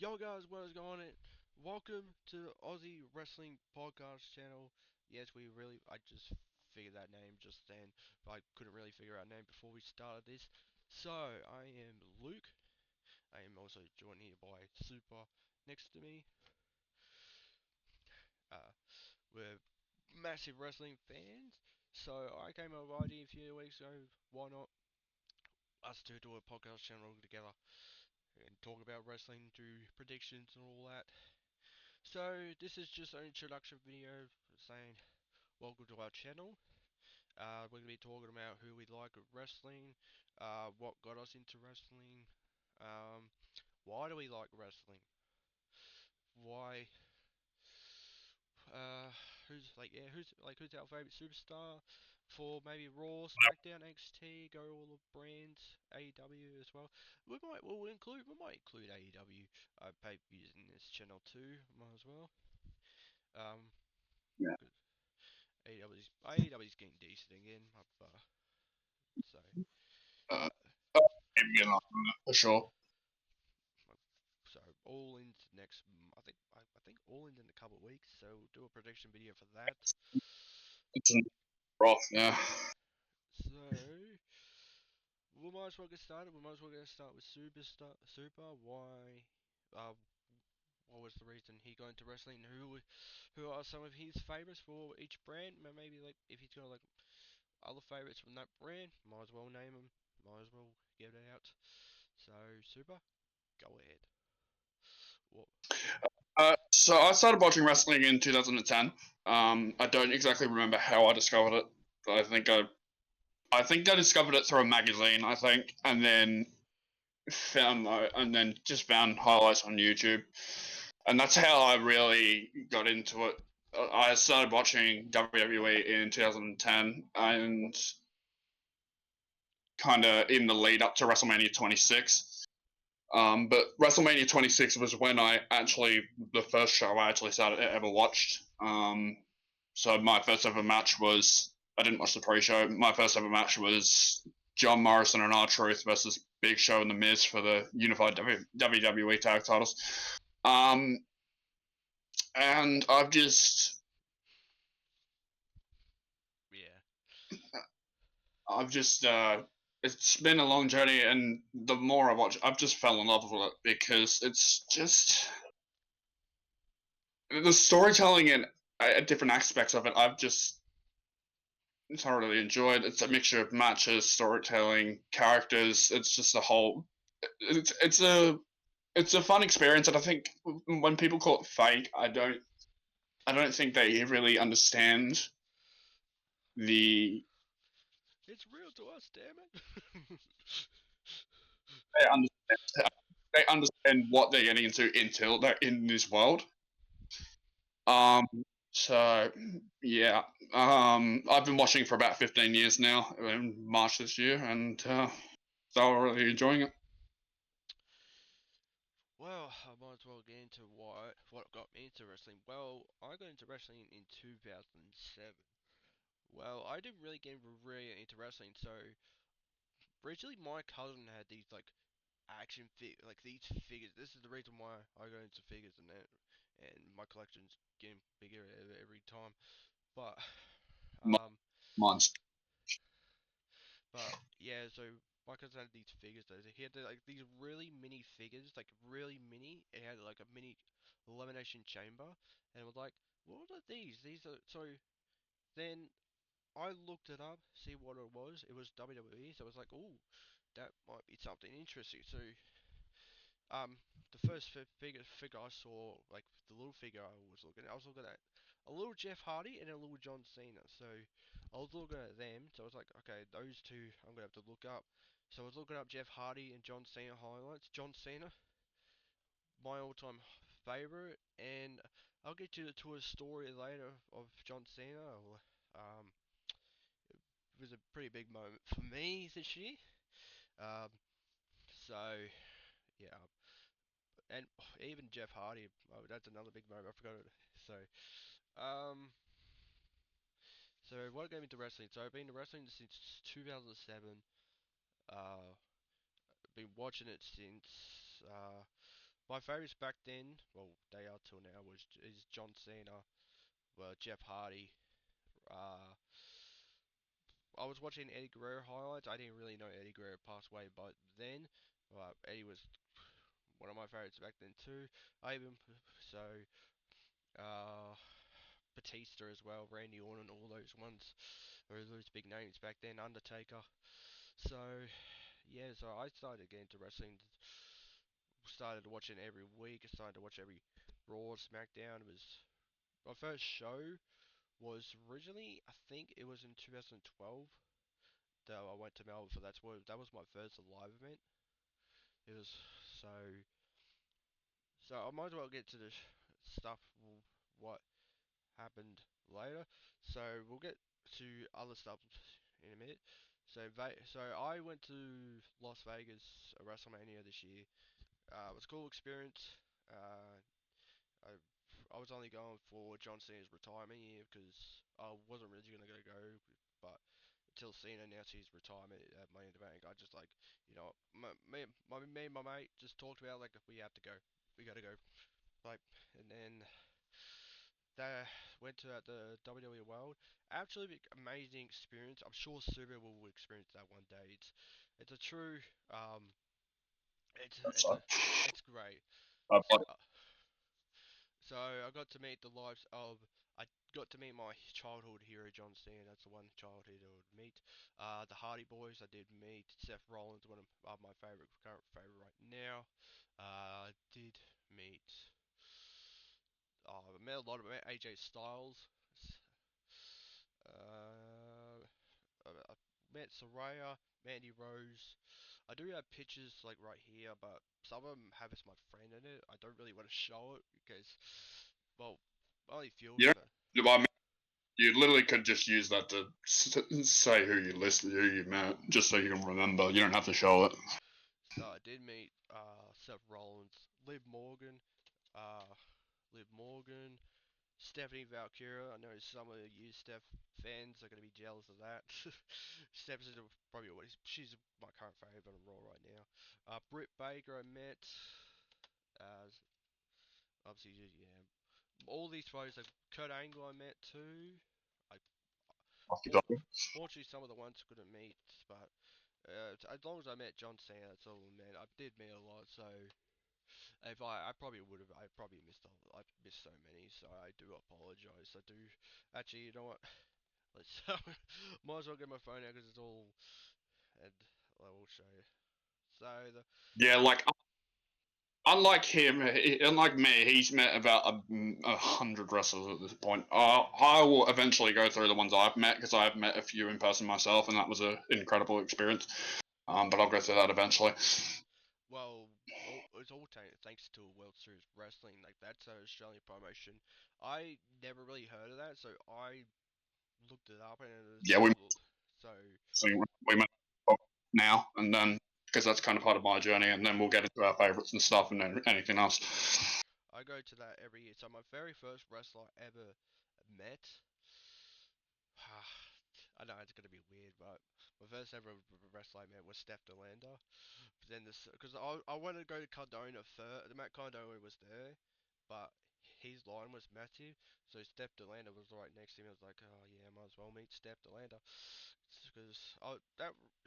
Yo guys, what is going on? Welcome to the Aussie Wrestling Podcast channel. Yes, I just figured that name just then, but I couldn't really figure out a name before we started this. So, I am Luke. I am also joined here by Super next to me. Uh, we're massive wrestling fans, so I came up with an idea a few weeks ago. Why not us two do a podcast channel together and talk about wrestling, do predictions and all that. So this is just an introduction video saying welcome to our channel. We're gonna be talking about who we like at wrestling, what got us into wrestling, um, why do we like wrestling, why, uh, who's our favorite superstar for maybe Raw, SmackDown, NXT, go all the brands, AEW as well. We might include AEW pay-per-views in this channel too, might as well. Um, Yeah. AEW's getting decent again. So Uh, uh, maybe get on that for sure. so all in next. I think all in a couple of weeks. So we'll do a prediction video for that. It's rough, yeah. So we might as well get started. We might as well get started with Super. Why? Uh, what was the reason he got into wrestling? Who are some of his favorites for each brand? Maybe like if he's got like other favorites from that brand, might as well name them. Might as well get it out. So Super, go ahead. What? So I started watching wrestling in 2010. I don't exactly remember how I discovered it, but I think I discovered it through a magazine. I think, and then just found highlights on YouTube, and that's how I really got into it. I started watching WWE in 2010, and kind of in the lead up to WrestleMania 26. But WrestleMania 26 was when the first show I actually started ever watched. So my first ever match was, I didn't watch the pre show. My first ever match was John Morrison and R-Truth versus Big Show and The Miz for the unified WWE tag titles. Um, and Yeah. I've just, it's been a long journey, and the more I watch, I've just fell in love with it because it's just the storytelling and different aspects of it. I've just thoroughly enjoyed. It's a mixture of matches, storytelling, characters. It's just a whole. It's a fun experience, and I think when people call it fake, I don't think they really understand the It's real to us, damn it. they understand they understand what they're getting into until they're in this world. Um, so yeah, I've been watching for about 15 years now, in March this year, and thoroughly enjoying it. Well, I might as well get into what got me into wrestling. Well, I got into wrestling in 2007. Well, I didn't really get really into wrestling, so originally my cousin had these like like these figures. This is the reason why I got into figures and my collection's getting bigger every time. But um, Months. But yeah, so my cousin had these figures though. He had like these really mini figures, like really mini. It had like a mini elimination chamber, and it was like, what are these? These are so. Then I looked it up, see what it was. It was WWE, so I was like, oh, that might be something interesting. So um, the first figure I saw, like the little figure I was looking at a little Jeff Hardy and a little John Cena. So I was looking at them. So I was like, okay, those two I'm gonna have to look up. So I was looking up Jeff Hardy and John Cena highlights. John Cena, my all-time favorite, and I'll get to a story later of John Cena. Um, it was a pretty big moment for me this year. Um, so yeah, and even Jeff Hardy, oh, that's another big moment. I forgot it. Um, so what got me into wrestling? So I've been to wrestling since 2007. Been watching it since. My favorites back then, well, they are till now, is John Cena, Jeff Hardy. Uh, I was watching Eddie Guerrero highlights. I didn't really know Eddie Guerrero passed away, but then Eddie was one of my favorites back then too. I even so uh, Batista as well, Randy Orton, all those ones, or those big names back then. Undertaker. So yeah, so I started getting into wrestling. Started watching every week. I started to watch every Raw, SmackDown. It was my first show was originally, I think it was in 2012 that I went to Melbourne for. That was my first live event. It was so so I might as well get to the stuff what happened later. So we'll get to other stuff in a minute. So I went to Las Vegas at WrestleMania this year. It was a cool experience. I I was only going for John Cena's retirement year because I wasn't really gonna go, but until Cena announced his retirement at Money in the Bank, I just like, me and my mate just talked about like we have to go, we gotta go, like, and then they went to the WWE World. Absolutely amazing experience. I'm sure Super will experience that one day. It's a true That's it's a it's great. like, Uh, So I got to meet the lives of. I got to meet my childhood hero John Cena. That's the one childhood I would meet. The Hardy Boys. I did meet Seth Rollins, one of my current favorite right now. I did meet. I met a lot of AJ Styles. Uh, I met Soraya, Mandy Rose. I do have pictures like right here, but some of them have as my friend in it. I don't really want to show it because, well, only few of you them. know, I mean, you literally could just use that to say who you listed, who you met, just so you can remember. You don't have to show it. So I did meet Seth Rollins, uh, Liv Morgan, Stephanie Valkyria. I know some of you Steph fans are going to be jealous of that. Steph's probably she's my current favorite on Raw right now. Britt Baker I met. Uh, Obviously, yeah. All these players, like Kurt Angle, I met too. I fortunately some of the ones I couldn't meet, but as long as I met John Cena, that's all I met. I did meet a lot, so if I probably would have, I probably I missed so many, so I do apologize. I do actually, you know what? Let's might as well get my phone out because it's all, and I will show you. So the Yeah, like unlike him, unlike me, he's met about 100 wrestlers at this point. I will eventually go through the ones I've met because I've met a few in person myself, and that was an incredible experience. But I'll go through that eventually. Well, it's all thanks to World Series Wrestling. Like that's an Australian promotion. I never really heard of that, so I looked it up, and it was Yeah, so. we met now, and then because that's kind of part of my journey, and then we'll get into our favorites and stuff, and then anything else. I go to that every year. So my very first wrestler I ever met. I know it's gonna be weird, but my first ever wrestler I met was Steph DeLanda. But then this, because I wanted to go to Cardona first. The Matt Cardona was there, but his line was massive, so Steph DeLanda was right next to him. I was like, oh yeah, might as well meet Steph DeLanda. Because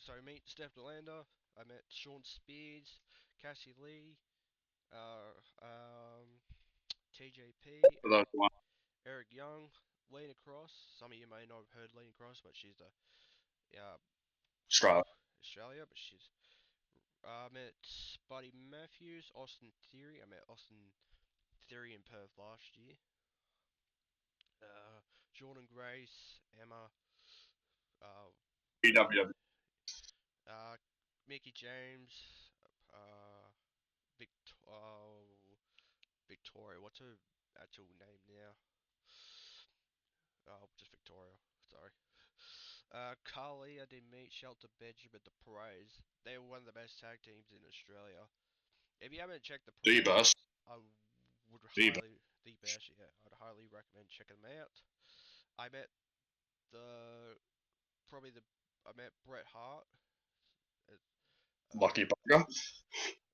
so meet Steph DeLanda. I met Sean Spears, Cassie Lee, uh, um, TJP, For those one, Eric Young, Lena Cross. Some of you may not have heard Lena Cross, but she's the from Australia. Australia, but she's I met Buddy Matthews, Austin Theory. I met Austin Theory in Perth last year. Uh, Jordan Grace, Emma, uh, PW. uh, Mickey James, uh, Victoria. What's her actual name now? Oh, just Victoria. Sorry. Carly, I did meet Shelter Benjamin, the Parades. They were one of the best tag teams in Australia. If you haven't checked the The Parades out, best. I would The best. highly the best. Yeah, I'd highly recommend checking them out. I met the probably the I met Bret Hart. Uh, Lucky bugger.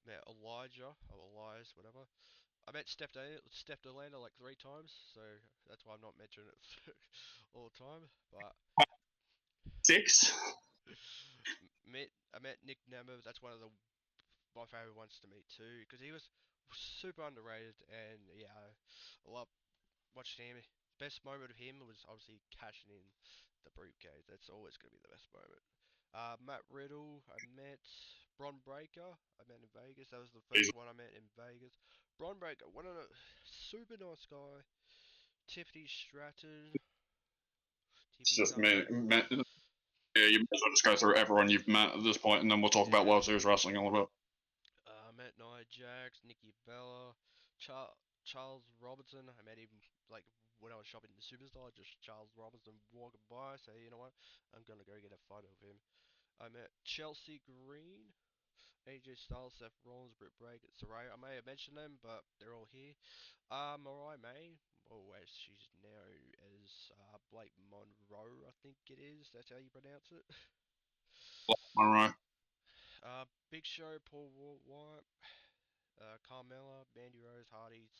met Elijah or Elias, whatever. I met Steph Delanda like 3 times, so that's why I'm not mentioning it all the time. But 6. I met Nick Nemeth. That's one of my favorite ones to meet too, because he was super underrated, and yeah, I love watching him. Best moment of him was obviously cashing in the briefcase. That's always gonna be the best moment. Matt Riddle, I met Bron Breakker. I met in Vegas. That was the He's first one I met in Vegas. Bron Breakker, one of the super nice guy. Tiffany Stratton, Tiffy just Tara. yeah, you might as well just go through everyone you've met at this point, and then we'll talk about Yeah. World Series Wrestling a little bit. Met Nia Jax, Nikki Bella, Charles Robinson. I met him like when I was shopping in the superstore. Just Charles Robinson walking by. So you know what? I'm gonna go get a photo of him. I met Chelsea Green, AJ Styles, Seth Rollins, Britt Baker, Saraya. I may have mentioned them, but they're all here. Mariah May. Oh, wait, she's now as Blake Monroe, I think it is. That's how you pronounce it. All right. Big Show, Paul White, Carmella, Mandy Rose, Hardy's,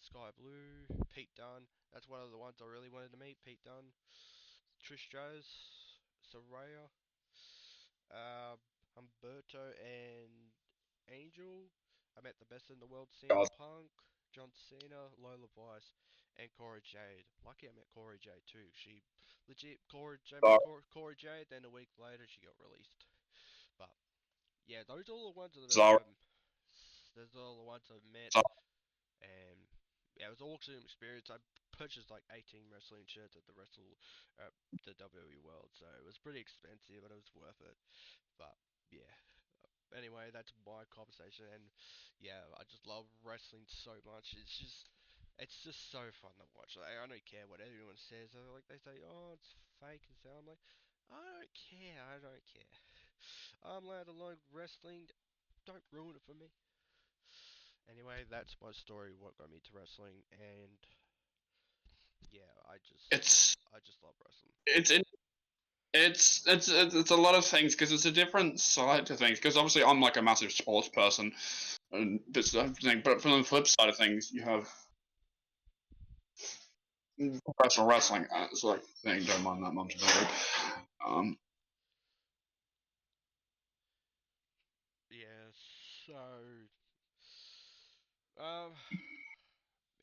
Sky Blue, Pete Dunne. That's one of the ones I really wanted to meet. Pete Dunne, Trish Stratus, Saraya, uh, Humberto, and Angel. I met the best in the world, CM Guys, Punk, John Cena, Lola Vice, and Cora Jade. Lucky I met Cora Jade too. She legit I met Cora Jade. Then a week later she got released. But yeah, those are all the ones that Zara, those are all the ones I've met, Zara, and yeah, it was an awesome experience. I purchased like 18 wrestling shirts at the WWE World, so it was pretty expensive, but it was worth it. But yeah, anyway, that's my conversation, and yeah, I just love wrestling so much. It's just so fun to watch. Like, I don't care what everyone says. Like they say, oh, it's fake and so I'm like, I don't care. I don't care. I'm allowed to learn wrestling. Don't ruin it for me. Anyway, that's my story. What got me to wrestling, and yeah, it's I just love wrestling. it's it's a lot of things because it's a different side to things. Because obviously, I'm like a massive sports person, and this sort of thing. But from the flip side of things, you have professional wrestling. It's like thing. Don't mind that much. Um, Yeah, so um,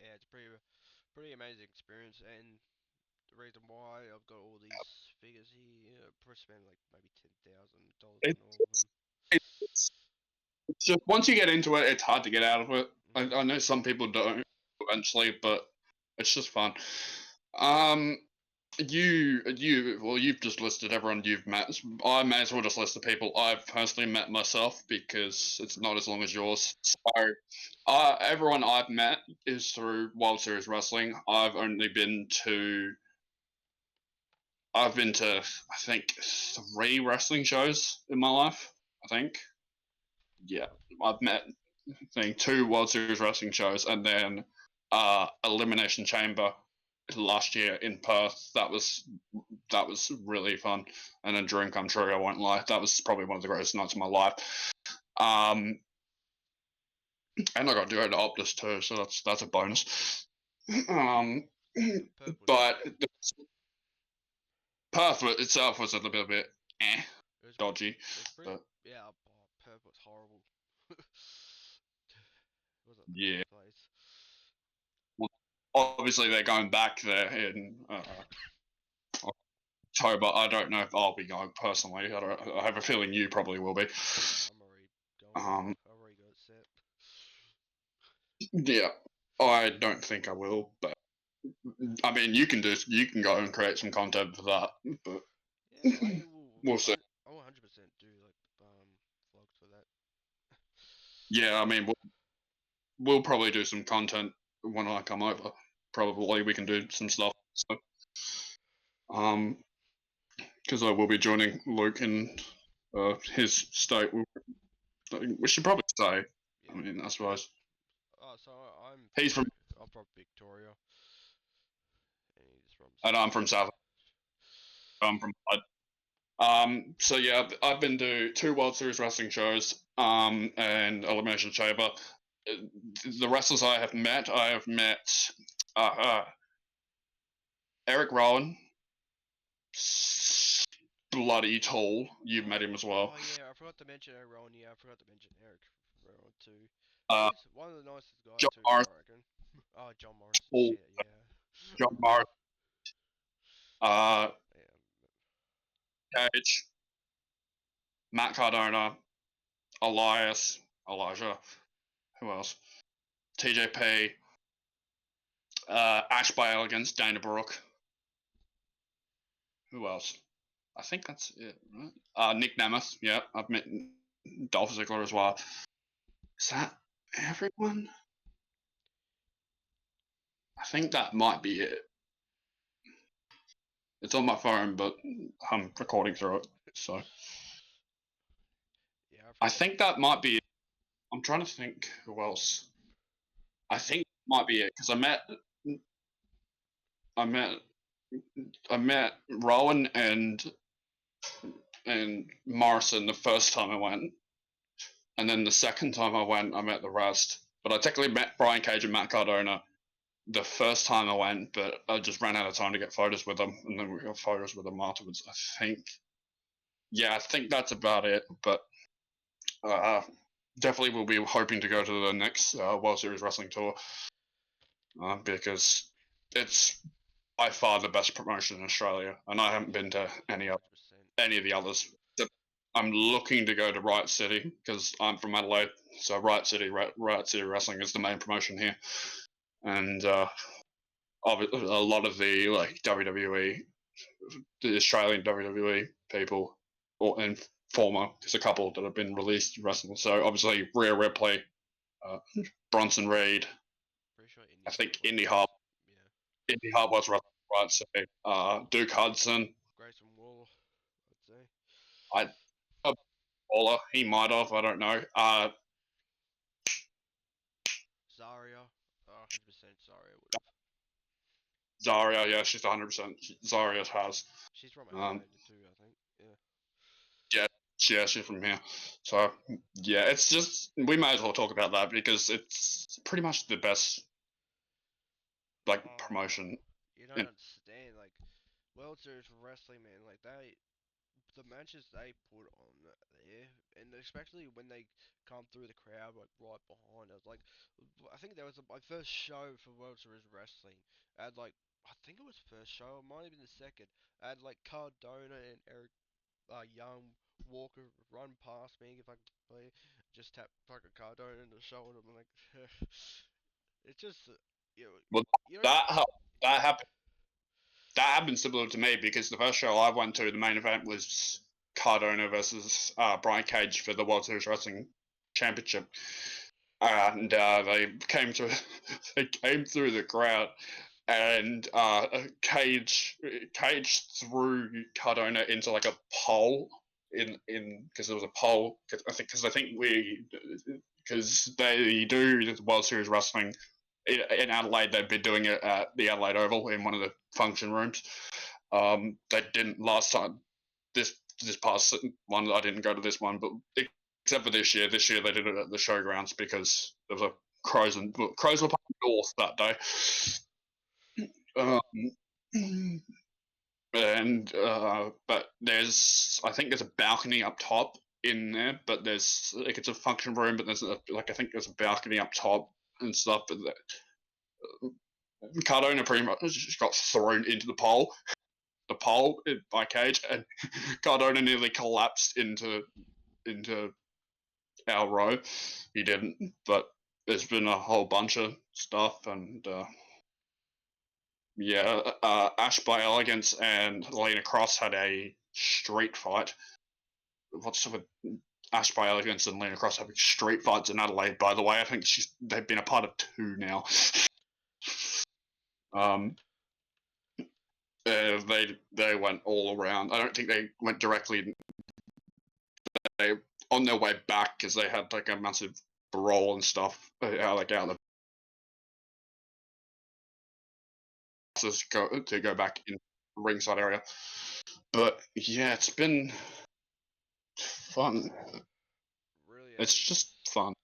yeah, it's pretty amazing experience, and the reason why I've got all these figures here, I probably spend like maybe $10,000 on all of them. it's it's just once you get into it, it's hard to get out of it. Mhm. I know some people don't eventually, but it's just fun. Um, you've just listed everyone you've met. I may as well just list the people I've personally met myself because it's not as long as yours. So, everyone I've met is through World Series Wrestling. I've been to, I think, 3 wrestling shows in my life. I think, yeah, I've met, I think, 2 World Series Wrestling shows, and then Elimination Chamber last year in Perth. That was really fun and a dream come true. I won't lie. That was probably one of the greatest nights of my life. Um, and I got to go to Optus too, so that's a bonus. Um, Perth was but awesome. Perth itself was a little bit It was dodgy, it was pretty. but Yeah, Perth was horrible. It wasn't the yeah. best place. Well, obviously, they're going back there in October. I don't know if I'll be going personally. I have a feeling you probably will be. I'm already going. Um, I already got it set. yeah, I don't think I will, but I mean, you can go and create some content for that, but Yeah, I will. we'll see. I will 100% do like vlogs for that. Yeah, I mean, we'll probably do some content when I come over. Probably we can do some stuff. So, um, because I will be joining Luke in his state. We should probably say. I Yeah. mean, I suppose Oh, so he's from, I'm from Victoria, and he's from and I'm South. from South. I'm from. So yeah, I've been to 2 World Series wrestling shows, and Elimination Chamber. The wrestlers I have met uh, Eric Rowan, bloody tall. You've met him as well. Oh yeah, I forgot to mention Aaron. Yeah, I forgot to mention Eric Rowan too. Uh, He's one of the nicest guys John too, Morris, I reckon. Oh, John Morrison. tall. Shit, yeah. John Morris, uh, Yeah. Cage, Matt Cardona, Elias, Elijah. Who else? TJP, Ash Bale against Dana Brooke. Who else? I think that's it, right? Nick Nemeth. Yeah, I've met Dolph Ziggler as well. Is that everyone? I think that might be it. It's on my phone, but I'm recording through it. So Yeah, I I forgot. think that might be it. I'm trying to think who else. I think it might be it because I met, I met Rowan and Morrison the first time I went, and then the second time I went, I met the rest. But I technically met Brian Cage and Matt Cardona the first time I went, but I just ran out of time to get photos with them, and then we got photos with them afterwards. I think, yeah, I think that's about it. But uh, definitely will be hoping to go to the next World Series Wrestling tour because it's by far the best promotion in Australia, and I haven't been to Yeah, 100%. any of the others. I'm looking to go to Riot City because I'm from Adelaide, so Riot City Wrestling is the main promotion here, and a lot of the like WWE, the Australian WWE people, and former, there's a couple that have been released wrestling. So obviously Rhea Ripley, uh, Bronson Reed, Pretty sure I Indy's think one of those. Yeah. Indy Hart was wrestling Riot City, Duke Hudson, Grayson Waller, I'd say. I. Waller, he might have, I don't know. Zaria. 100% Zaria would have. Zaria, yeah, she's 100%. Zaria has. She's from Um, Adelaide too, I think. Yeah. yeah, she's from here. So, yeah, it's just, we might as well talk about that because it's pretty much the best, like, Oh, promotion. you don't In, understand. Like, World Series for Wrestling, man. Like, the matches they put on there, and especially when they come through the crowd, like right behind us. Like, I think that was my first show for World Series Wrestling. I had like, I think it was first show, it might have been the second. I had like Cardona and Eric Young Walker run past me if I could play, just tap fucking Cardona in the shoulder. I'm like, it's just, you know, well, you don't. that, that happened. That happened similar to me because the first show I went to, the main event was Cardona versus Brian Cage for the World Series Wrestling Championship, and they came to they came through the crowd, and Cage threw Cardona into like a pole in because there was a pole. I think we because they do the World Series Wrestling in Adelaide. They've been doing it at the Adelaide Oval in one of the function rooms. They didn't last time. This past one, I didn't go to this one, but except for this year. This year they did it at the showgrounds because there was a Crows were playing North that day. Um, and but there's I think there's a balcony up top in there, but there's like it's a function room, but there's like I think there's a balcony up top and stuff. But Cardona pretty much just got thrown into the pole by Cage, and Cardona nearly collapsed into our row. He didn't, but there's been a whole bunch of stuff, and yeah, Ash by Elegance and Lena Cross had a street fight. What's with Ash by Elegance and Lena Cross having street fights in Adelaide? By the way, I think they've been a part of 2 now. um, they went all around. I don't think they went directly. They on their way back because they had like a massive brawl and stuff. Like out of the buses go to go back in. ringside area. But yeah, it's been fun. Really It's has. just fun.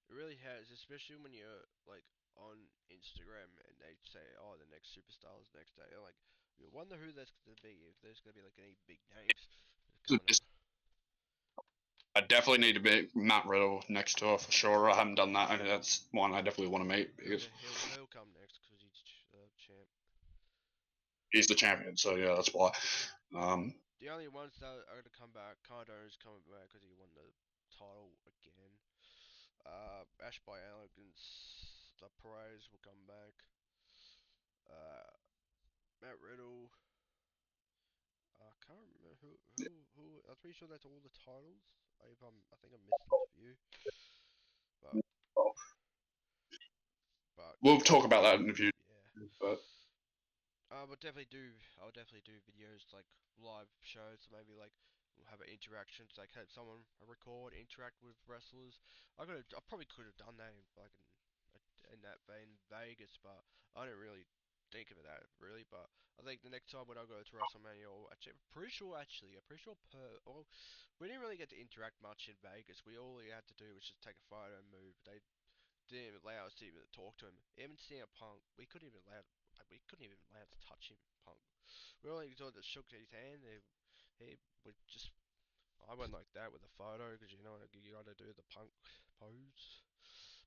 It really has, especially when you're like on Instagram and they say, "Oh, the next superstar is next day." You're like, you wonder who that's gonna be. If there's gonna be like any big names coming up. I definitely need to be Matt Riddle next to her for sure. I haven't done that, and that's one I definitely want to meet because He'll come next because he's champ. he's the champion. So yeah, that's why. Um, The only ones that are gonna come back, Cardone's coming back because he won the title again. Ash by Elegance, the Perez will come back. Uh, Matt Riddle. I can't remember who. I'm pretty sure that's all the titles. I think I'm missing a few, but we'll yeah, talk about that in the future. yeah. But I'll definitely do videos like live shows. So maybe like we'll have an interaction. So like have someone record, interact with wrestlers. I probably could have done that in like in that vein Vegas, but I didn't really think of that really. But I think the next time when I go to WrestleMania, or actually, I'm pretty sure well, we didn't really get to interact much in Vegas. All we had to do was just take a photo and move. They didn't even allow us to even talk to him. Even CM Punk, we couldn't even allow to touch him. Punk. We only sort of shook his hand. He would just. I went like that with a photo because you gotta do the Punk pose.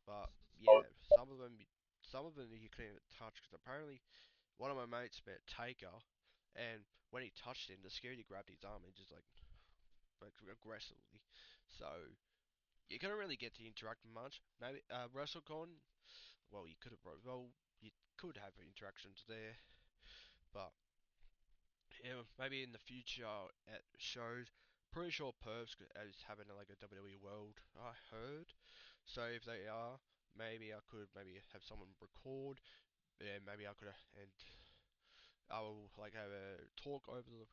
But yeah, some of them you couldn't even touch because apparently one of my mates met Taker, and when he touched him, the security grabbed his arm and just like aggressively. So you couldn't really get to interact much. Maybe WrestleCon, well, you could have interactions there, but yeah, maybe in the future at shows. Pretty sure Pervs is having like a WWE World, I heard. So if they are, maybe I could maybe have someone record. Yeah, maybe I could and I will like have a talk over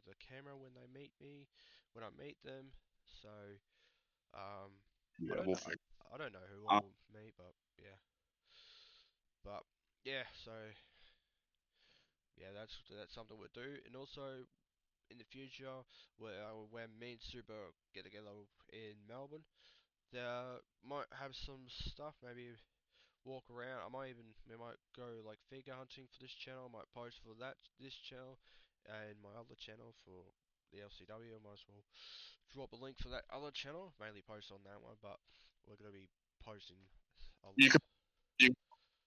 the camera when they meet me, when I meet them. So I yeah, don't we'll know. figure. I don't know who I Uh, will meet, but yeah. But yeah, so yeah, that's something we'll do. And also in the future, when me and Super get together in Melbourne, there might have some stuff. Maybe walk around. We might go like figure hunting for this channel. I might post for this channel, and my other channel for the LCW. I might as well drop a link for that other channel. Mainly post on that one, but we're gonna be posting a you lot. can you can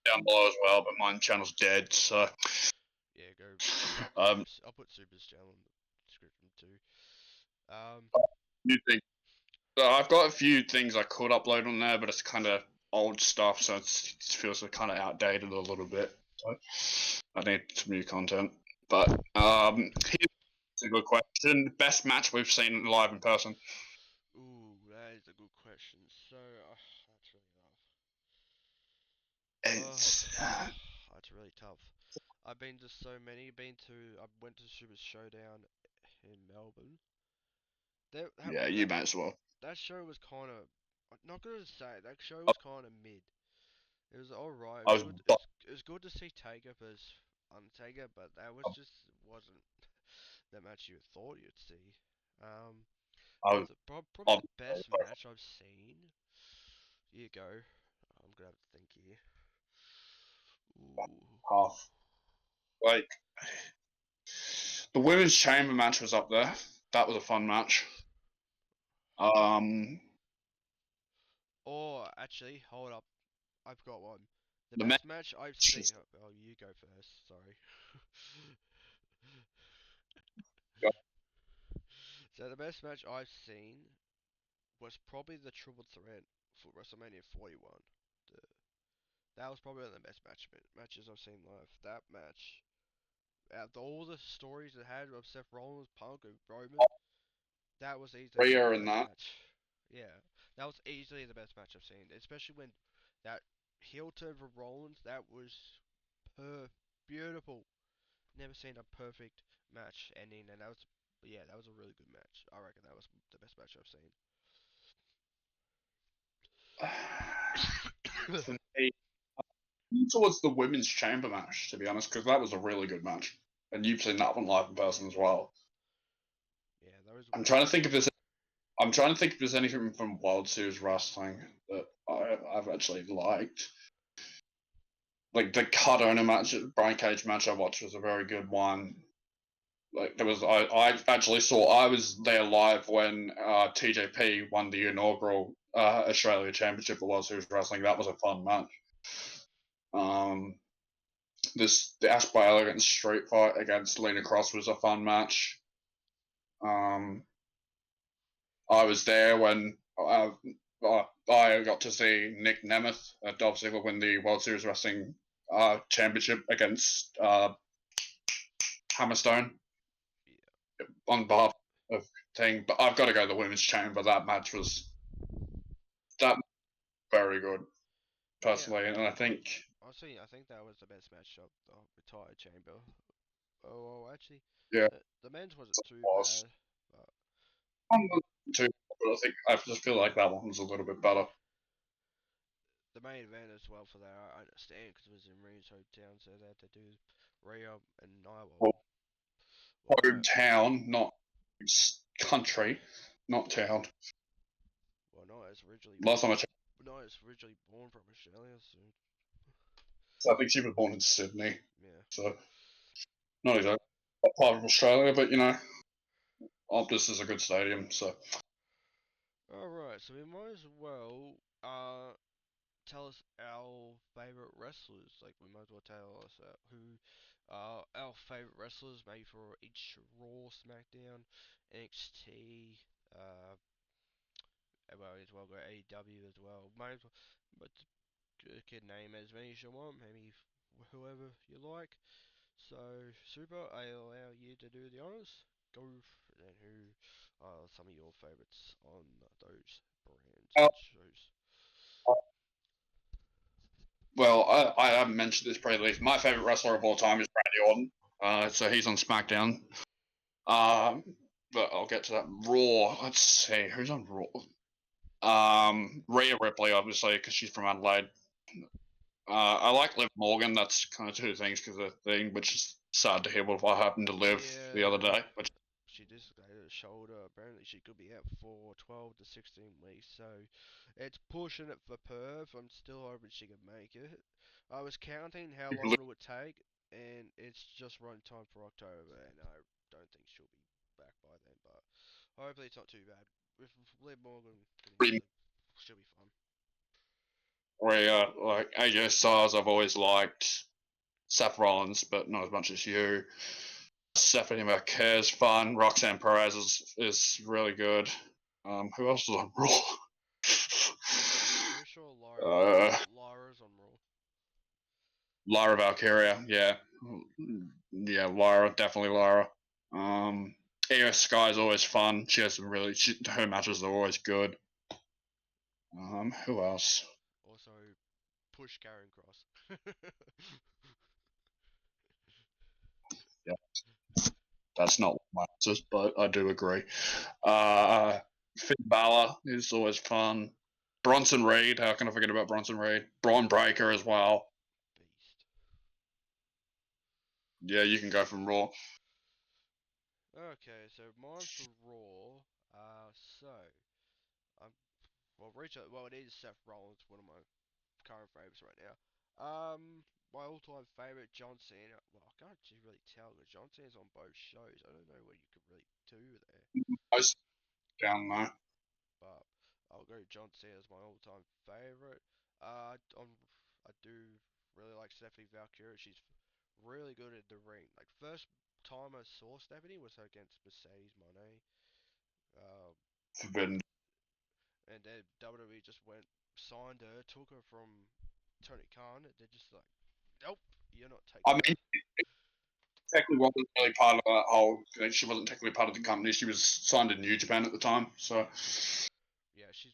down below as well, but my channel's dead. So Yeah, go check um, I'll put Super's channel in the description too. Um, new thing. So I've got a few things I could upload on there, but it's kind of old stuff, so it feels kind of outdated a little bit. So I need some new content. But here's a good question: best match we've seen live in person. ooh, that is a good question. So, that's really tough. It's That's really tough. I've been to so many. I went to Super Showdown in Melbourne. That that yeah, you that, might as well. that show was kind of. I'm not gonna say that show was kind of mid. It was alright. It I was was good. It was good to see Taker versus Undertaker, but that was just wasn't the match you thought you'd see. Um, I was probably I the best match I've seen. Here you go. I'm gonna have to think here. Ooh. half like the women's chamber match was up there. That was a fun match. Um, Or actually, hold up. I've got one. The the best match I've seen. match. Oh, you go first. Sorry. So the best match I've seen was probably the triple threat for WrestleMania 41. The, that was probably one of the best matches I've seen live. That match, out of all the stories it had of Seth Rollins, Punk, and Roman, that was easily the Rhea in best that. match. Yeah, that was easily the best match I've seen. Especially when that heel turn for Rollins, that was beautiful. Never seen a perfect match ending, and that was a really good match. I reckon that was the best match I've For seen. me, towards the women's chamber match, to be honest, because that was a really good match. and you've seen that one live in person as well. Yeah, those. I'm trying to think if there's I'm trying to think if there's anything from World Series Wrestling that I've actually liked. Like the Cardona match, Brian Cage match I watched was a very good one. Like there was, I actually saw, I was there live when TJP won the inaugural Australia Championship of World Series Wrestling. That was a fun match. Um, the Ash by Elegance street fight against Lena Cross was a fun match. Um, I was there when I got to see Nick Nemeth, Dolph Ziggler, win the World Series Wrestling Championship against Hammerstone on behalf of thing. But I've got to go to the Women's Chamber. That match was that very good, Yeah, personally, and I think honestly, I think that was the best match of the entire chamber. Oh, well, actually, yeah, the men's wasn't it too was. bad, but Too, but I think I just feel like that one was a little bit better. the main event as well for that, I understand because it was in Reed's hometown, so they had to do Rhea and Nia. Well, no, Town, not country, not town. well, Nia's originally Last time I checked, Nia's originally born from Australia, so I think she was born in Sydney, yeah. so not exactly a part of Australia, but you know, Optus is a good stadium, so Alright, so we might as well tell us our favorite wrestlers. Like we might as well tell us who our favorite wrestlers, maybe for each Raw, SmackDown, NXT, well as well go AEW as well. Might as well, but you can name as many as you want, maybe whoever you like. So Super, I'll allow you to do the honors. Go and who are some of your favorites on those brands uh, and shows? well, I haven't mentioned this previously. My favorite wrestler of all time is Randy Orton. So he's on SmackDown. Um, but I'll get to that. Raw. Let's see who's on Raw. Rhea Ripley, obviously, because she's from Adelaide. I like Liv Morgan. That's kind of two things because of the thing, which is sad to hear what happened to Liv the other Yeah, day. Which she dislocated her shoulder. Apparently, she could be out for 12 to 16 weeks. So, it's pushing it for Perth. I'm still hoping she can make it. I was counting how long it would take, and it's just run time for October, and I don't think she'll be back by then. But hopefully, it's not too bad. With Liv Morgan getting pretty Liv, she'll be fun. Rhea, like AJ Styles, I've always liked. Seth Rollins, but not as much as you. Stephanie McCare is fun. Roxanne Perez is really good. Who else is on Raw? Pretty sure uh, Lyra's on Raw. Lyra Valkyria, yeah, yeah, Lyra, definitely Lyra. Io Sky is always fun. She has some her matches are always good. Who else? Also, push Karen Cross. Yeah, that's not my answers, but I do agree. Uh, Finn Balor is always fun. Bronson Reed, how can I forget about Bronson Reed? Braun Breaker as well. Beast. Yeah, you can go from Raw. Okay, so mine for Raw. So I'm well, it is Seth Rollins, one of my current favorites right now. My all-time favorite, John Cena. Well, I can't actually really tell because John Cena's on both shows. I don't know what you could really do there, Most down though. but I'll go John Cena as my all-time favorite. I do really like Stephanie Valkyrie. She's really good at the ring. Like first time I saw Stephanie was against Mercedes Moné. Um, Forbidden. and then WWE just went signed her, took her from Tony Khan. They're just like, nope, you're not I taking mean, her. technically wasn't really part of that whole. She wasn't technically part of the company. She was signed in New Japan at the time. So Yeah, she's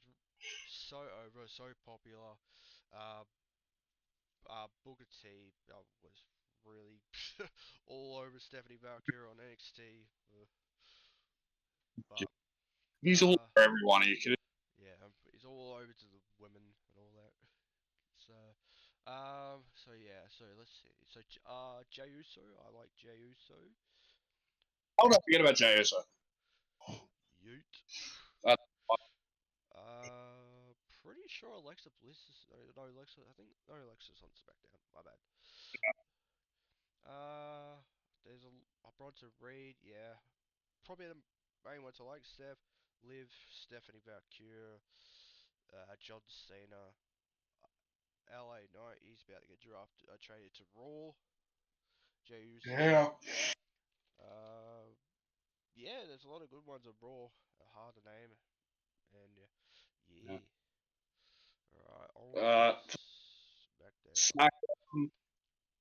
so over, so popular. Uh, Booker T was really all over Stephanie Valkyrie on NXT, but he's all uh, for everyone. You could yeah, he's all over to the women and all that. So. So yeah, so let's see. So Jey Uso, I like Jey Uso. I'll not forget about Jey Uso. Yeet. Uh, Uh, Pretty sure Alexa Bliss is no Alexa. I think no Alexa's on SmackDown. My bad. Uh, there's a Bronson Reed. Yeah, probably the main ones I like. Liv, Stephanie Valkyrie, John Cena. LA Knight. He's about to get drafted. Traded to Raw. Jey Uso. yeah. Yeah, there's a lot of good ones on Raw. Hard to name. And Yeah. yeah. Alright, on to Uh, SmackDown. Smack,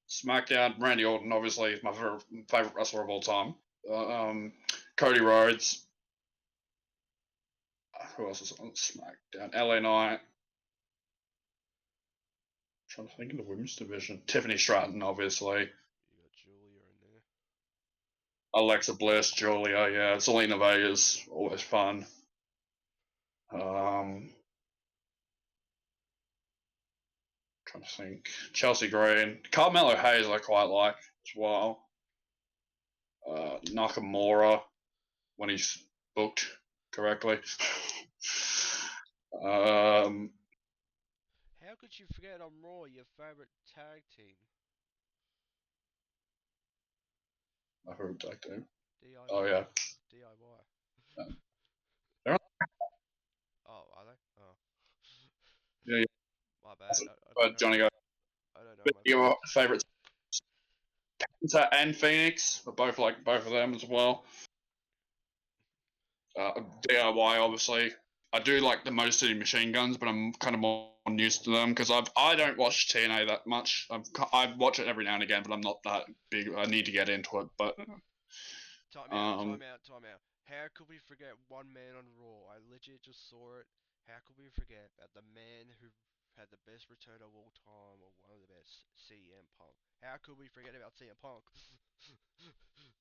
SmackDown. Randy Orton, obviously, is my favorite wrestler of all time. Cody Rhodes. Who else is on SmackDown? LA Knight. Trying to think of the women's division. Tiffany Stratton, obviously. You got Julia in there. Alexa Bliss, Julia, yeah. Selena Vega's always fun. Um, Trying to think. Chelsea Green. Carmelo Hayes, I quite like as well. Nakamura, when he's booked correctly. um, How could you forget on Raw your favorite tag team? I heard tag team. Oh DIY. yeah. DIY. They're Oh, are they? Oh. yeah, yeah. My bad. I don't But know. Johnny go. I don't know But my your favorites. favourites, and Phoenix, are both like both of them as well. DIY, obviously. I do like the Motor City Machine Guns, but I'm kind of more used to them because I don't watch TNA that much. I watch it every now and again, but I'm not that big. I need to get into it, but Time out, um, time out, time out. How could we forget one man on Raw? I legit just saw it. How could we forget about the man who had the best return of all time, or one of the best, CM Punk? How could we forget about CM Punk?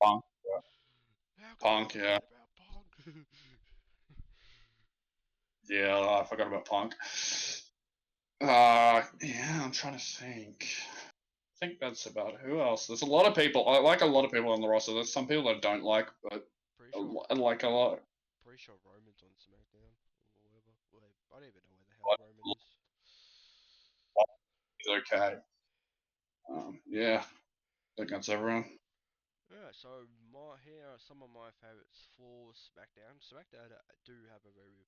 Punk, How could we Punk, yeah, forget about Punk? yeah. I forgot about Punk. Yeah, I'm trying to think. I think that's about it. Who else? There's a lot of people. I like a lot of people on the roster. There's some people I don't like, but pretty sure, I like a lot. pretty sure Roman's on SmackDown or whatever. Wait, I don't even know where the hell Roman is. It's okay. Yeah, I think that's everyone. Yeah, so here are some of my favorites for SmackDown. SmackDown do have a very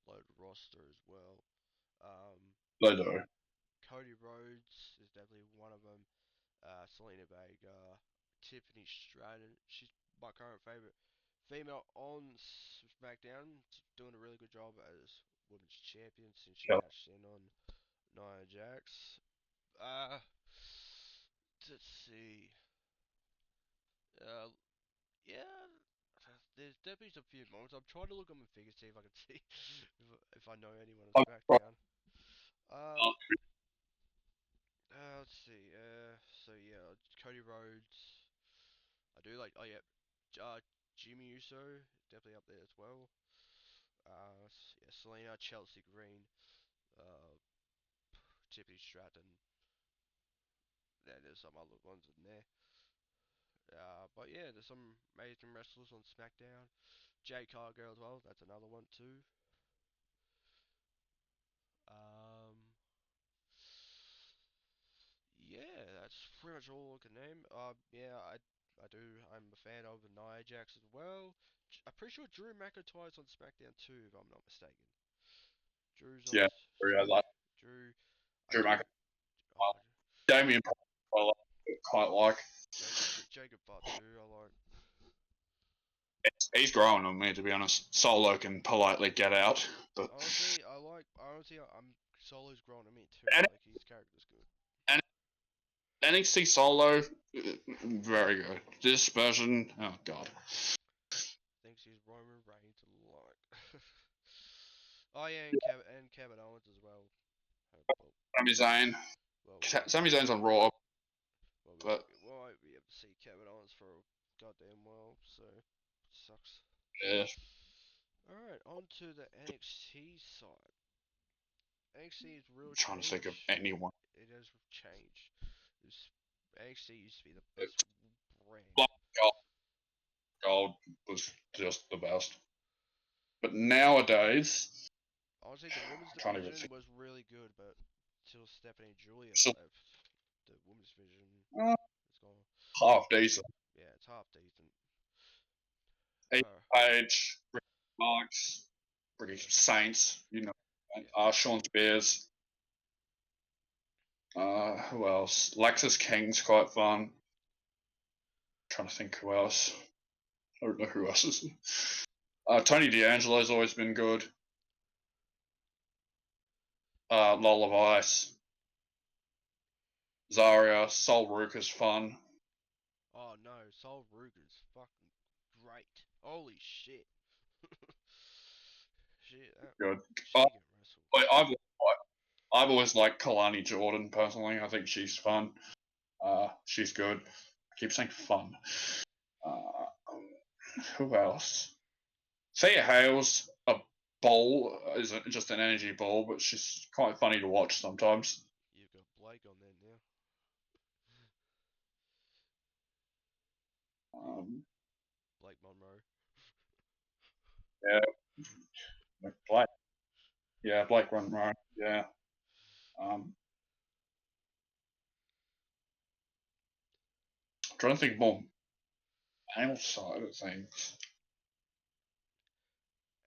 loaded roster as well. Um, They do. Cody Rhodes is definitely one of them. Selena Vega, Tiffany Stratton. She's my current favorite female on SmackDown. Doing a really good job as women's champion since she Yeah. cashed in on Nia Jax. Uh, let's see. Uh, yeah, there's definitely some few moments. I'm trying to look on my figures, see if I can see if I know anyone on SmackDown. Uh, let's see. So yeah, Cody Rhodes. I do like. Oh yeah, Jimmy Uso definitely up there as well. Yeah, Selena, Chelsea Green, uh, Tiffany Stratton. Yeah, there's some other ones in there. But yeah, there's some amazing wrestlers on SmackDown. Jade Cargill as well. That's another one too. Um, yeah, that's pretty much all I can name. Yeah, I do. I'm a fan of Nia Jax as well. I'm pretty sure Drew McIntyre's on SmackDown too, if I'm not mistaken. Drew's on Yeah, I Drew. like Drew. I Drew do. McIntyre. Oh, Damien, I quite like. Jacob Butt too. I like. He's growing on me, to be honest. Solo can politely get out, but Honestly, I like. Honestly, I'm Solo's growing on me too. and, Like his character's good. and NXT Solo, very good. This version, oh god. Thinks he's Roman Reigns like. Oh yeah, and Kevin Owens as well. Well, Sami Zayn. well, we won't. Sami Zayn's on Raw, Well, but we won't be able to see Kevin Owens for a goddamn while, so sucks. yeah, Alright, on to the NXT side. NXT is real I'm trying to think of change. anyone. it has changed. NXT used to be the best brand. Black Gold was just the best. But nowadays, Honestly, the women's I can't even division think. was really good, but till Stephanie and Julia So, left, the women's division uh, is gone. half decent. Yeah, it's half decent. Ethan Uh, Page, Rick Marks, British Saints, yeah, Sean Spears. Who else? Lexus King's quite fun. Trying to think who else. I don't know who else is. Tony D'Angelo's always been good. Lola Vice, Zarya, Sol Ruka's fun. oh no, Sol Ruger's fucking great. Holy shit. Shit, Good. she can wrestle. I've I've always liked Kalani Jordan personally. I think she's fun. She's good. I keep saying fun. Uh, who else? Thea Hale's a ball, isn't just an energy ball, but she's quite funny to watch sometimes. You've got Blake on there now. Um, Blake Monroe. yeah, Blake. Yeah, Blake Monroe. Yeah. Um, I'm trying to think more male side of things.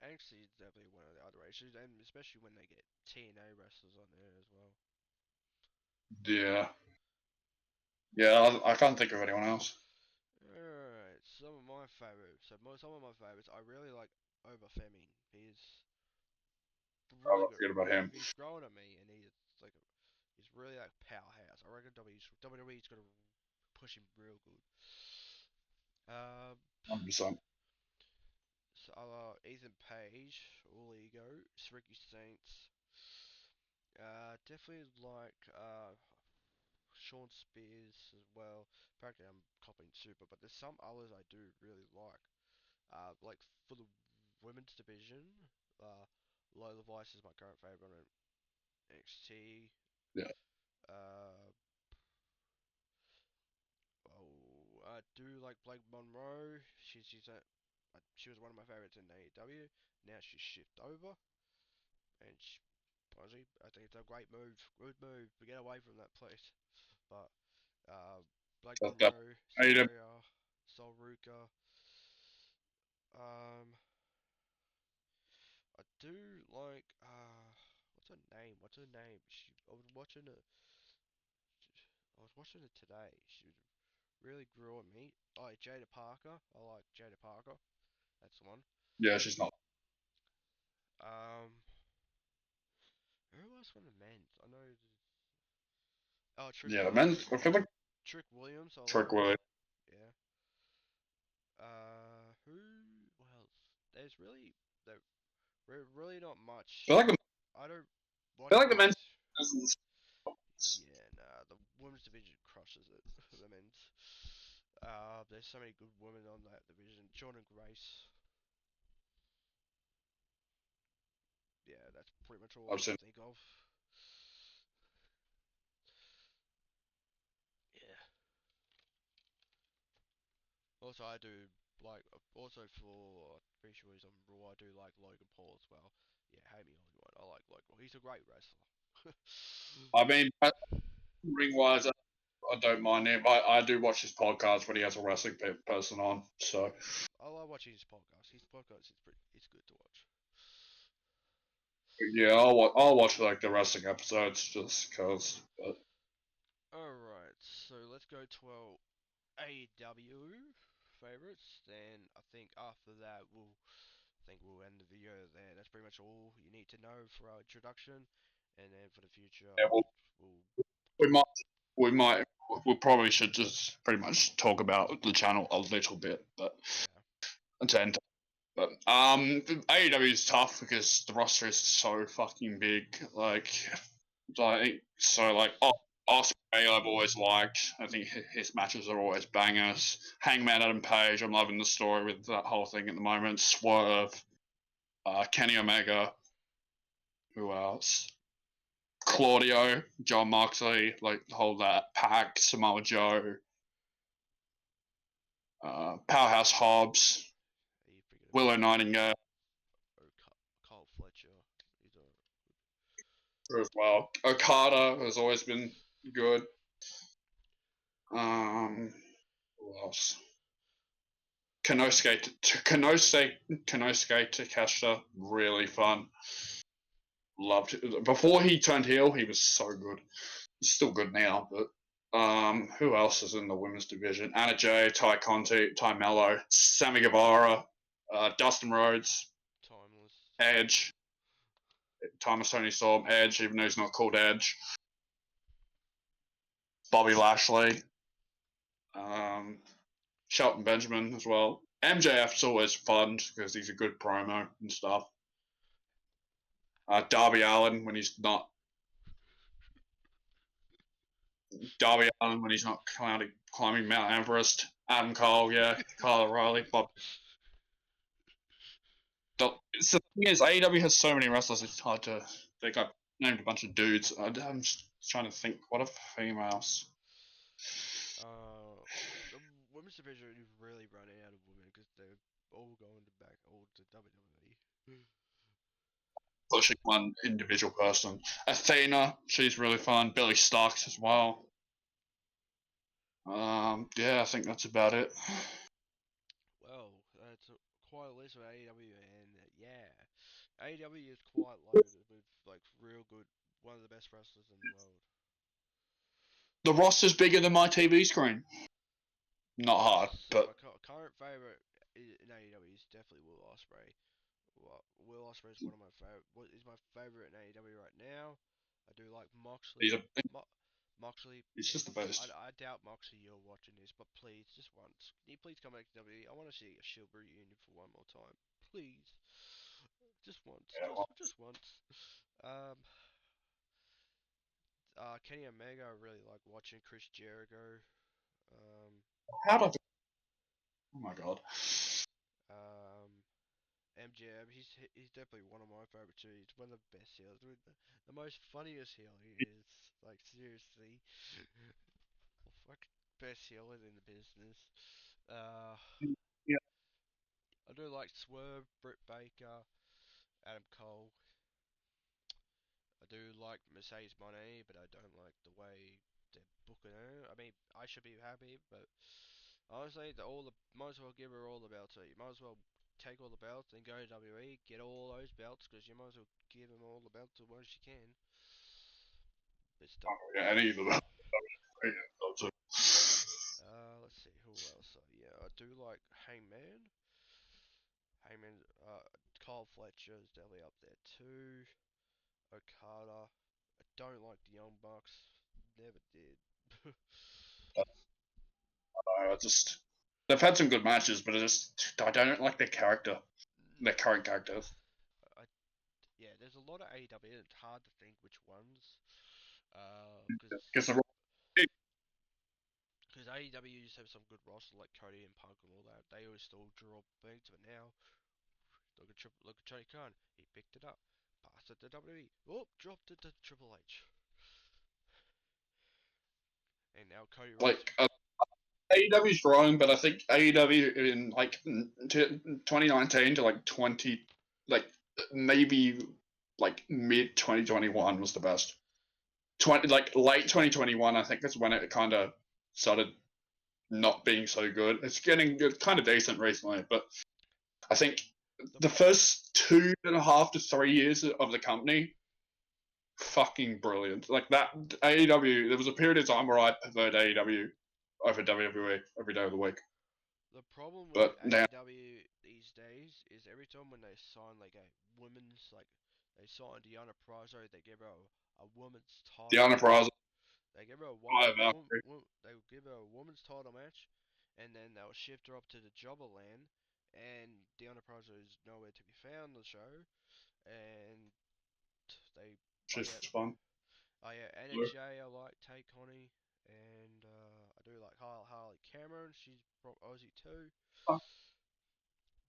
NXT is definitely one of the other races, and especially when they get TNA wrestlers on there as well. Yeah. Yeah, I can't think of anyone else. Alright, some of my favorites. Some of my favorites, I really like Over Femi. He's really I good. forget about him. He's growing on me, and like he's really like powerhouse. I reckon WWE's gonna push him real good. Um, 100%. so, Ethan Page, All Ego, Ricky Saints. Definitely like Sean Spears as well. Apparently, I'm copying Super, but there's some others I do really like. Like for the women's division, uh, Lola Vice is my current favorite on NXT. Yeah. Uh, oh, I do like Blake Monroe. She was one of my favorites in AEW. Now she's shipped over, and honestly, I think it's a great move. Good move to get away from that place. But Blake That's definitely Monroe, AEW. Zarya, Sol Ruka. Um, I do like what's her name? What's her name? I was watching it today. She really grew on me. Oh, Jada Parker. I like Jada Parker. That's the one. Yeah, she's not. Um, who else from the men's? I know. Oh, Yeah, the men. I feel like Trick Williams. I Trick like. Willie. Yeah. Who else? There's really there really not I feel much. like the, I don't I feel watch like the men's. men's. Yeah, nah, the women's division crushes it. The men's. There's so many good women on that division. Jordan Grace. Yeah, that's pretty much all I I've can seen. think of. Yeah. Also, I do like. Also, for pretty sure he's on Raw. I do like Logan Paul as well. Yeah, hate me all you want. I like Logan Paul. He's a great wrestler. I mean, ring wise, I don't mind him. I do watch his podcast when he has a wrestling person on. So I like watching his podcast. His podcast is it's good to watch. yeah, I'll watch like the wrestling episodes just because. But Alright, so let's go to our AEW favorites. Then I think after that we'll end the video there. That's pretty much all you need to know for our introduction. And then for the future, yeah, we'll we might we might we probably should just pretty much talk about the channel a little bit, but yeah. to end. But AEW is tough because the roster is so fucking big. Osprey I've always liked. I think his matches are always bangers. Hangman Adam Page, I'm loving the story with that whole thing at the moment. Swerve, Kenny Omega. Who else? Claudio, John Moxley, like the whole that Pac, Samoa Joe, Powerhouse Hobbs, You forget Willow about Nightingale Carl Fletcher. He's a as well. Okada has always been good. Who else? Kanosuke Takeshita, really fun. Loved it. Before he turned heel, he was so good. He's still good now, but who else is in the women's division? Anna Jay, Ty Conti, Ty Mello, Sammy Guevara, Dustin Rhodes, timeless. Edge, Thomas Tony Storm, Edge, even though he's not called Edge, Bobby Lashley, um, Shelton Benjamin as well. MJF's always fun because he's a good promo and stuff. Darby Allin when he's not Darby Allin when he's not climbing Mount Everest. Adam Cole, yeah, Kyle O'Reilly, Bob. So the thing is, AEW has so many wrestlers. It's hard to think. I've named a bunch of dudes. I'm just trying to think. What are females? The women's division is really running out of women because they're all going to back all to WWE. Pushing one individual person. Athena, she's really fun. Billy Starks as well. Yeah, I think that's about it. Well, that's quite a list of AEW, and yeah, AEW is quite loaded with like real good, one of the best wrestlers in the world. The roster's bigger than my TV screen. Not hard, Yes, but my current favorite in AEW is definitely Will Ospreay. Will Ospreay is one of my favorite. What is my favorite in AEW right now? I do like he's Moxley. a Moxley. he's just the best. I doubt Moxley you're watching this, but please, just once. Can you please come back to WWE? I want to see a Shield reunion for one more time. Please. Just once. Yeah, well, Just once. Um, Kenny Omega, I really like watching Chris Jericho. Um, how do I? Oh my god. um, MJF, he's definitely one of my favorite too. He's one of the best healers. The most funniest heel he is. Like seriously, fuck, best healer in the business. Uh, Yeah, I do like Swerve, Britt Baker, Adam Cole. I do like Mercedes Moné, but I don't like the way they're booking her. I mean, I should be happy, but honestly, might as well give her all the belts. So you might as well take all the belts and go to WWE, get all those belts, because you might as well give them all the belts as much as you can. But still, yeah, any of them. let's see who else. Yeah, I do like Hangman. Hangman, Kyle Fletcher is definitely up there too. Okada. I don't like the Young Bucks. Never did. I just they've had some good matches, but I don't like their character, their current character. I, yeah, there's a lot of AEW. It's hard to think which ones. Because Because the AEW used to have some good rosters like Cody and Punk and all that. They always still drop things, but now look at Tony Khan. He picked it up, passed it to WWE. Oh, dropped it to Triple H, and now Cody Rhodes. like AEW's growing, but I think AEW in like 2019 to like 20, like maybe like mid 2021 was the best. 20 like late 2021, I think that's when it kind of started not being so good. It's getting kind of decent recently, but I think The the first 2.5 to 3 years of the company, fucking brilliant. Like that AEW, there was a period of time where I preferred AEW over WWE every day of the week. The problem with But now AEW these days is every time when they sign like a women's like they sign Deanna Prazo, they give her a woman's title Deanna match. Praza, They give her a Valkyrie, they give her a woman's title match, and then they'll shift her up to the Jobber Land, and Deanna Prazo is nowhere to be found on the show, and they she's fun. Anna Jay I like Tay Connie, and I do like Harley Cameron. She's from Aussie too.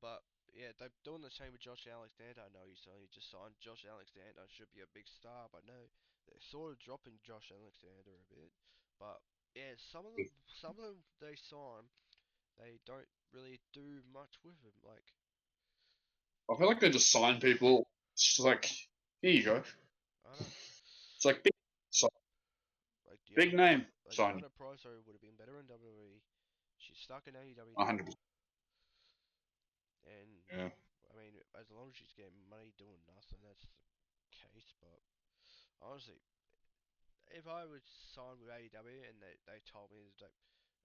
But yeah, they're doing the same with Josh Alexander. I know he's only just signed. Josh Alexander should be a big star, but no, they're sort of dropping Josh Alexander a bit, but yeah, some of them they sign, they don't really do much with them. Like I feel like they just sign people. It's just like, here you go. I don't It's like big, so like big name signing. Deanna Price would have been better in WWE. She's stuck in AEW now, 100%. and Yeah. I mean, as long as she's getting money doing nothing, that's the case. But honestly, if I was signed with AEW and they told me that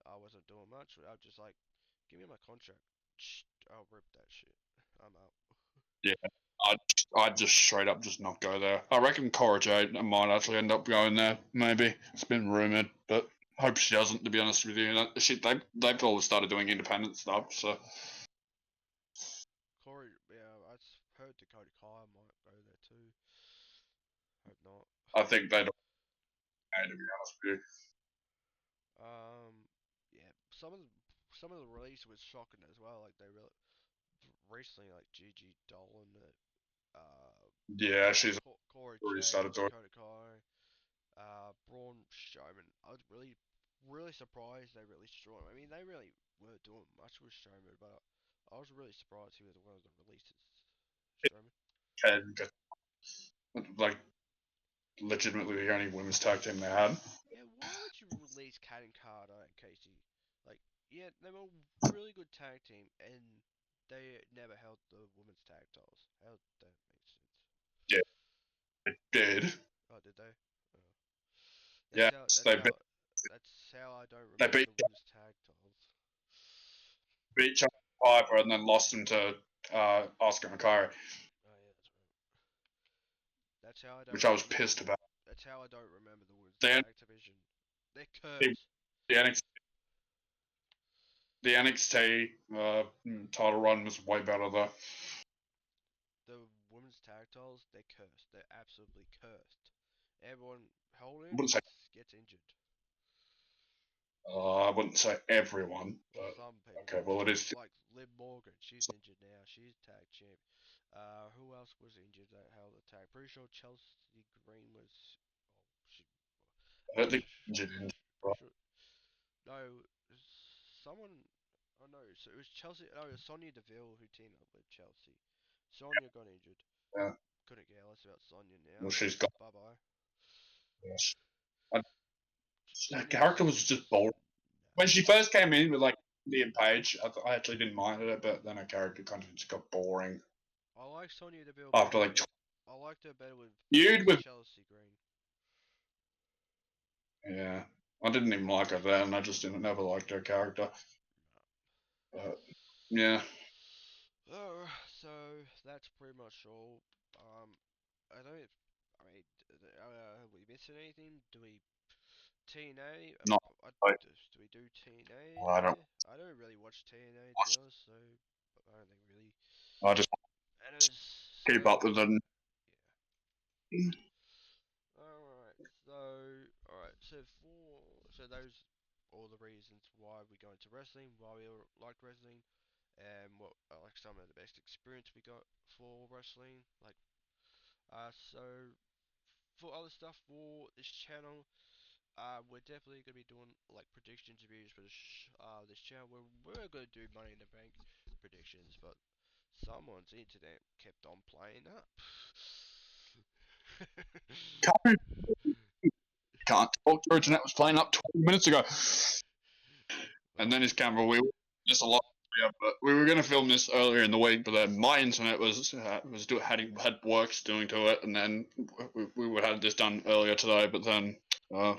I wasn't doing much, I'd just like, give me my contract. I'll rip that shit. I'm out. Yeah. I'd just straight up just not go there. I reckon Cora Jade might actually end up going there. Maybe it's been rumored, but hope she doesn't. To be honest with you, they've all started doing independent stuff, so Corey, yeah, heard Dakota Kai might go there too. Hope not. I think they'd. To be honest with you, Yeah, some of the release was shocking as well. Like they really recently, like Gigi Dolan, yeah, she's Corey already Jade, started doing. Dakota Kai, Braun Strowman. I was really surprised they released Strowman. I mean, they really weren't doing much with Strowman, but I was really surprised he was one of the releases. Strowman. And like legitimately the only women's tag team they had. Yeah, why would you release Kat and Carter and Casey? Like, yeah, they were a really good tag team, and they never held the women's tag titles. How did that make sense? Yeah, they did. Oh, did they? Oh. That's Yeah, how. they That's beat, how. That's how I don't they remember beat the women's tag titles. beat Chuck Piper and then lost them to Oscar and Kyrie, Oh yeah, that's right. That's how I don't which I was remember. pissed about. That's how I don't remember the women's The, tag division. They're the, cursed. the NXT, the NXT title run was way better though. The women's tag titles, they're cursed. They're absolutely cursed. Everyone holding I them wouldn't say gets injured. I wouldn't say everyone, Well, but some people okay. get Well, it injured. is. Like Liv Morgan, she's injured now. She's tag champ. Who else was injured that held the tag? Pretty sure Chelsea Green was. Oh, she. I don't think injured. Pretty sure. No, someone. Oh no, so it was Chelsea. No, it was Sonya Deville who teamed up with Chelsea. Sonya got injured. Yeah. Couldn't care less about Sonya Well, now. she's got. Bye bye. Yes. I, her Sonya's. character was just boring. When she first came in with like Liam Page, I actually didn't mind it, but then her character kind of just got boring I like Sonya Deville after better like with. I liked her better with feud with. Chelsea Green. Yeah, I didn't even like her then. I just didn't never liked her character. But yeah, Oh, so that's pretty much all. I don't. I mean, are we missing anything? Do we TNA? not. I, Do we do TNA I don't. there? I don't really watch TNA to be honest, so I don't think really. I just And it was keep so up with them. yeah. Alright, so those all the reasons why we go into wrestling, why we like wrestling, and what like some of the best experience we got for wrestling. So for other stuff for this channel, we're definitely gonna be doing like prediction interviews for this channel. We're gonna do Money in the Bank predictions, but someone's internet kept on playing up. Can't talk. George Jeanette was playing up 20 minutes ago, and Well, then his camera. We were just a lot. Yeah, but we were going to film this earlier in the week, but then my internet had works doing to it, and then we would have had this done earlier today, but then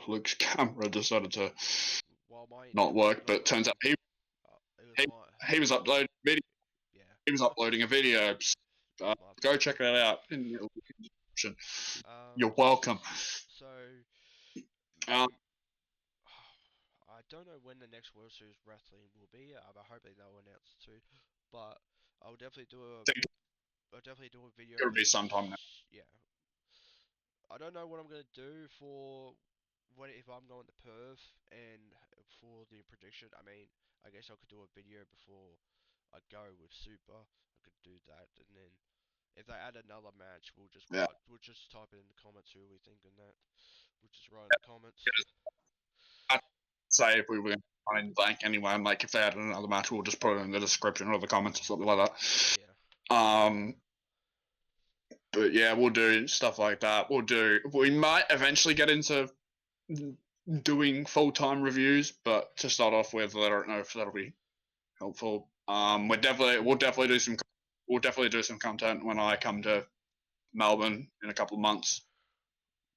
Luke's camera decided to while my not internet was work. not But turns out working, it was he, my he was uploading video. yeah, He was uploading a video. it was my Go fault. check that out in the description. You're Um, welcome. so Um, I don't know when the next World Series wrestling will be. I hope they'll announce soon, but I'll definitely do a I think I'll definitely do a video. it'll be sometime now. Yeah, I don't know what I'm gonna do for what if I'm going to Perth and for the prediction. I mean, I guess I could do a video before I go with Super. I could do that, and then if they add another match, Yeah. we'll just type it in the comments who we think on that. We'll just write in the comments. I'd say if we were going to find blank anyway, and like if they had another match, we'll just put it in the description or the comments or something like Yeah. that. But yeah, we'll do stuff like that. We might eventually get into doing full time reviews, but to start off with, I don't know if that'll be helpful. We'll definitely do some content when I come to Melbourne in a couple of months.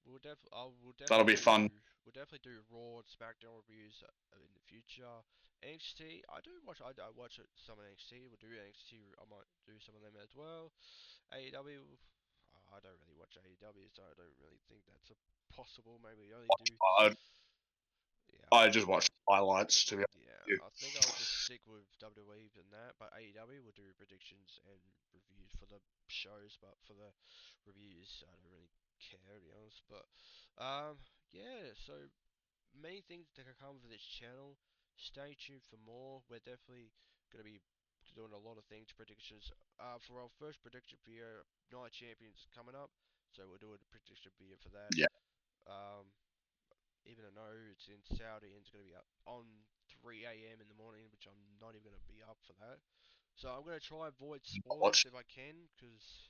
We'll That'll definitely be do. fun. We'll definitely do Raw and SmackDown reviews in the future. NXT, I do watch. I watch some of NXT. We'll do NXT. I might do some of them as well. AEW. I don't really watch AEW, so I don't really think that's a possible. Maybe we only do. I, Yeah, I just watch highlights to be yeah. honest. I think I'll just stick with WWE and that. But AEW will do predictions and reviews for the shows, but for the reviews, I don't really care to be honest. But yeah. So many things that can come for this channel. Stay tuned for more. We're definitely gonna be doing a lot of things, predictions. For our first prediction video, Night Champions coming up, so we'll do a prediction video for that. Yeah, Um, Even though I know it's in Saudi and it's gonna be up on 3 a.m. in the morning, which I'm not even gonna be up for that. So I'm gonna try and avoid I spoilers watched. if I can, because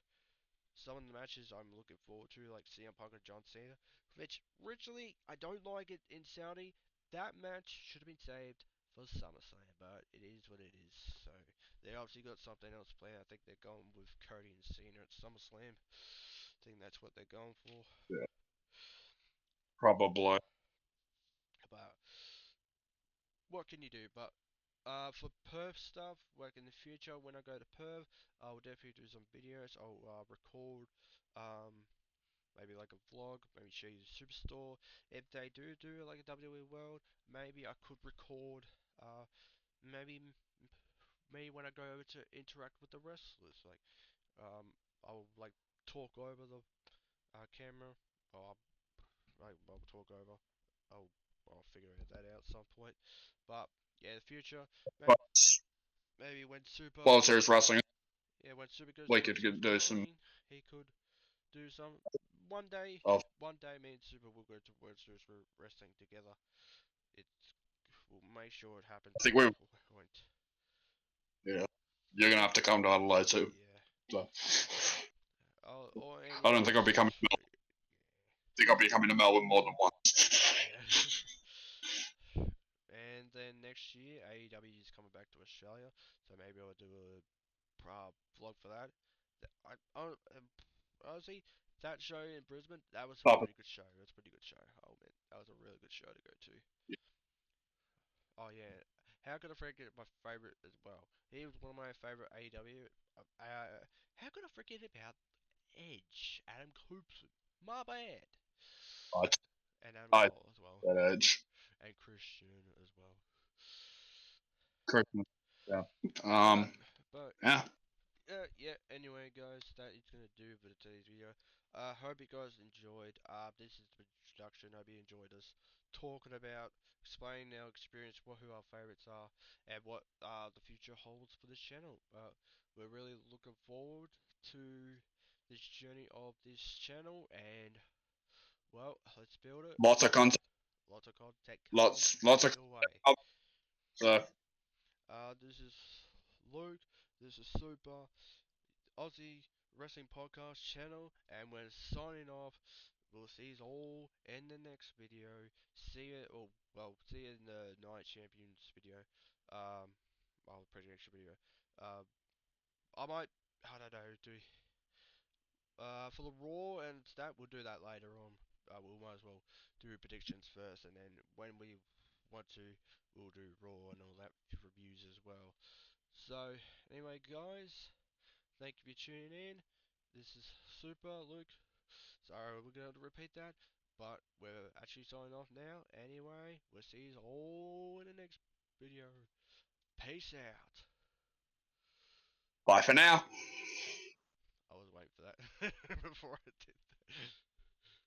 some of the matches I'm looking forward to, like CM Punk and John Cena, which originally I don't like it in Saudi. That match should have been saved for SummerSlam, but it is what it is. So they obviously got something else planned. I think they're going with Cody and Cena at SummerSlam. I think that's what they're going for. Yeah, probably. But what can you do? But for Perth stuff, like in the future when I go to Perth, I'll definitely do some videos. I'll record maybe like a vlog, maybe show you the superstore. If they do like a WWE World, maybe I could record, maybe me when I go over to interact with the wrestlers. Like, I'll like talk over the camera, or I'll talk over. I'll I'll figure that out at some point. But yeah, the future, maybe, But maybe when Super, World Series Wrestling, yeah, when Super goes we to World could Series do some Wrestling, he could do some. One day, of. one day, me and Super will go to World Series Wrestling together. It's We'll make sure it happens I at think some we. point. Yeah, you're gonna have to come to Adelaide too. Yeah. So, Or I any don't other think I'll be coming. Think I'll be coming to Melbourne more than once. yeah. Yeah. And then next year, AEW is coming back to Australia, so maybe I'll do a vlog for that. Honestly, that show in Brisbane, that was a But pretty good show. It was a pretty good show. Oh man, that was a really good show to go to. Oh yeah, how could I forget my favorite as well? He was one of my favorite AEW. How could I forget about Edge, Adam Coulson? My bad. I, And Adam I Cole as well, that edge. and Christian as well. Christmas. Yeah. But Um. but Yeah. yeah. Anyway, guys, that is gonna do for today's video. Hope you guys enjoyed. This is the introduction. Hope you enjoyed us talking about, explaining our experience, who our favorites are, and what the future holds for this channel. We're really looking forward to this journey of this channel, and well, let's build it. Lots of content. Lots of content coming Lots of your way. content. So This is Luke. This is Super. Aussie Wrestling Podcast channel, and we're signing off. We'll see you all in the next video. See you, or well, see you in the Night Champions video. Um, well, prediction video. Uh, I might, I don't know, do for the Raw and that we'll do that later on. We might as well do predictions first, and then when we want to, we'll do Raw and all that reviews as well. So anyway, guys. Thank you for tuning in. This is Super Luke. Sorry we're going to repeat that, but we're actually signing off now. Anyway, we'll see you all in the next video. Peace out. bye for now. I was waiting for that before I did that.